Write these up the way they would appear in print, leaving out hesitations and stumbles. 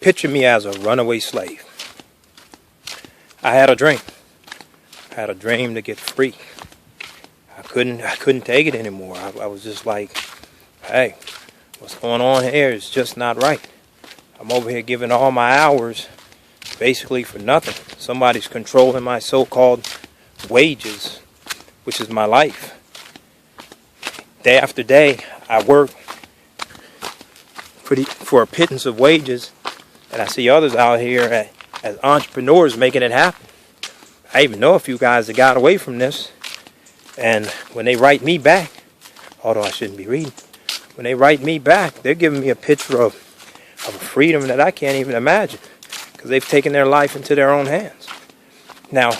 Picture me as a runaway slave. I had a dream. I had a dream to get free. I couldn't take it anymore. I was just like, hey, what's going on here is just not right. I'm over here giving all my hours basically for nothing. Somebody's controlling my so-called wages, which is my life. Day after day, I work for a pittance of wages, and I see others out here as entrepreneurs making it happen. I even know a few guys that got away from this, and when they write me back, although I shouldn't be reading, when they write me back, they're giving me a picture of a freedom that I can't even imagine, because they've taken their life into their own hands. Now,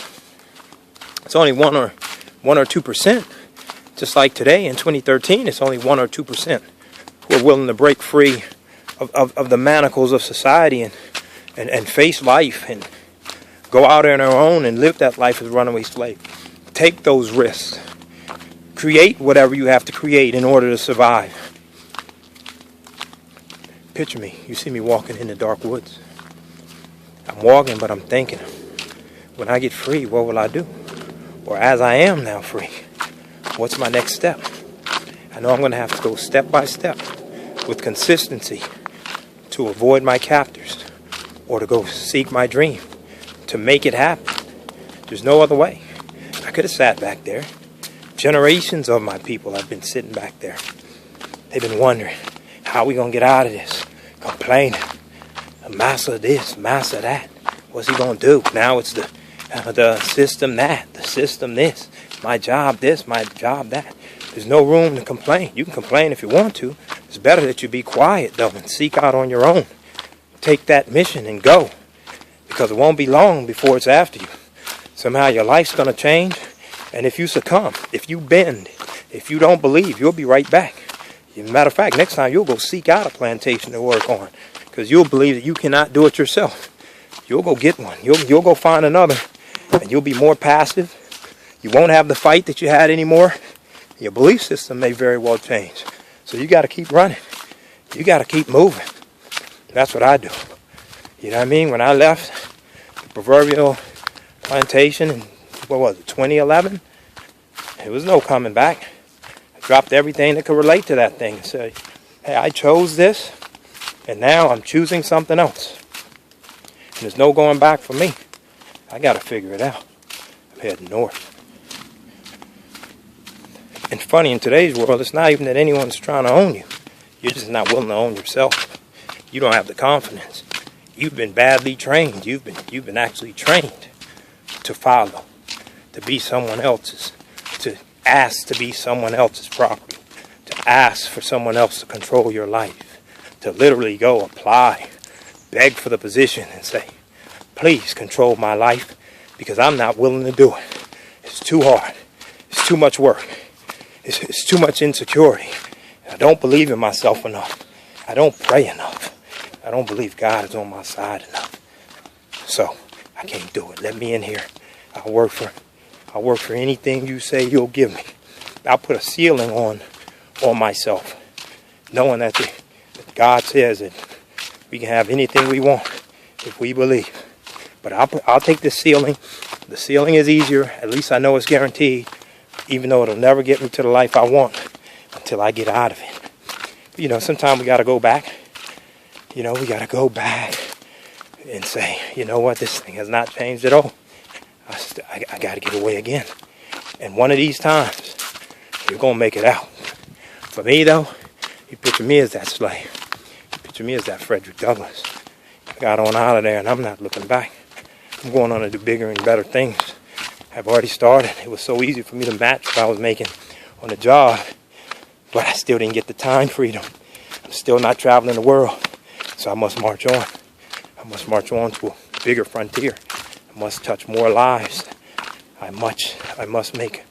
it's only 1 or 2%. Just like today in 2013, it's only 1 or 2% who are willing to break free of the manacles of society and face life and go out on their own and live that life as a runaway slave. Take those risks. Create whatever you have to create in order to survive. Picture me. You see me walking in the dark woods. I'm walking, but I'm thinking, when I get free, what will I do? Or as I am now free, what's my next step? I know I'm going to have to go step by step with consistency to avoid my captors or to go seek my dream, to make it happen. There's no other way. I could have sat back there. Generations of my people have been sitting back there. They've been wondering, how are we going to get out of this? Complaining. Massa this, massa that. What's he going to do? Now it's the system that, the system this. My job this, my job that. There's no room to complain. You can complain if you want to. It's better that you be quiet, though, and seek out on your own. Take that mission and go. Because it won't be long before it's after you. Somehow your life's going to change. And if you succumb, if you bend, if you don't believe, you'll be right back. As a matter of fact, next time you'll go seek out a plantation to work on. Because you'll believe that you cannot do it yourself. You'll go get one. You'll go find another. And you'll be more passive. You won't have the fight that you had anymore. Your belief system may very well change. So you got to keep running. You got to keep moving. That's what I do. You know what I mean? When I left the proverbial plantation in, 2011, there was no coming back. I dropped everything that could relate to that thing and said, hey, I chose this, and now I'm choosing something else. And there's no going back for me. I got to figure it out. I'm heading north. And funny, in today's world, it's not even that anyone's trying to own you. You're just not willing to own yourself. You don't have the confidence. You've been badly trained. You've been actually trained to follow, to be someone else's, to ask to be someone else's property, to ask for someone else to control your life, to literally go apply, beg for the position and say, please control my life because I'm not willing to do it. It's too hard. It's too much work. It's too much insecurity. I don't believe in myself enough. I don't pray enough. I don't believe God is on my side enough. So I can't do it. Let me in here. I'll work for anything you say you'll give me. I'll put a ceiling on myself, knowing that God says that we can have anything we want if we believe. But I'll take this ceiling. The ceiling is easier. At least I know it's guaranteed, even though it'll never get me to the life I want until I get out of it. You know, sometimes we got to go back. We got to go back and say, you know what, this thing has not changed at all. I got to get away again. And one of these times, you're going to make it out. For me, though, you picture me as that slave. You picture me as that Frederick Douglass. I got on out of there, and I'm not looking back. I'm going on to do bigger and better things. I've already started. It was so easy for me to match what I was making on the job, but I still didn't get the time freedom. I'm still not traveling the world, so I must march on. I must march on to a bigger frontier. I must touch more lives. I must make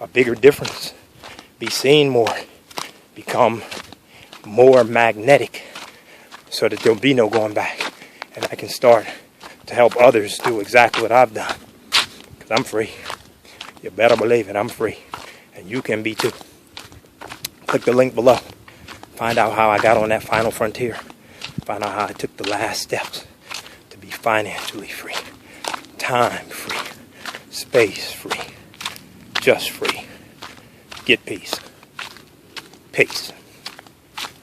a bigger difference, be seen more, become more magnetic, so that there'll be no going back, and I can start to help others do exactly what I've done. Because I'm free. You better believe it, I'm free. And you can be too. Click the link below. Find out how I got on that final frontier. Find out how I took the last steps to be financially free, time free, space free, just free. Get peace. Peace.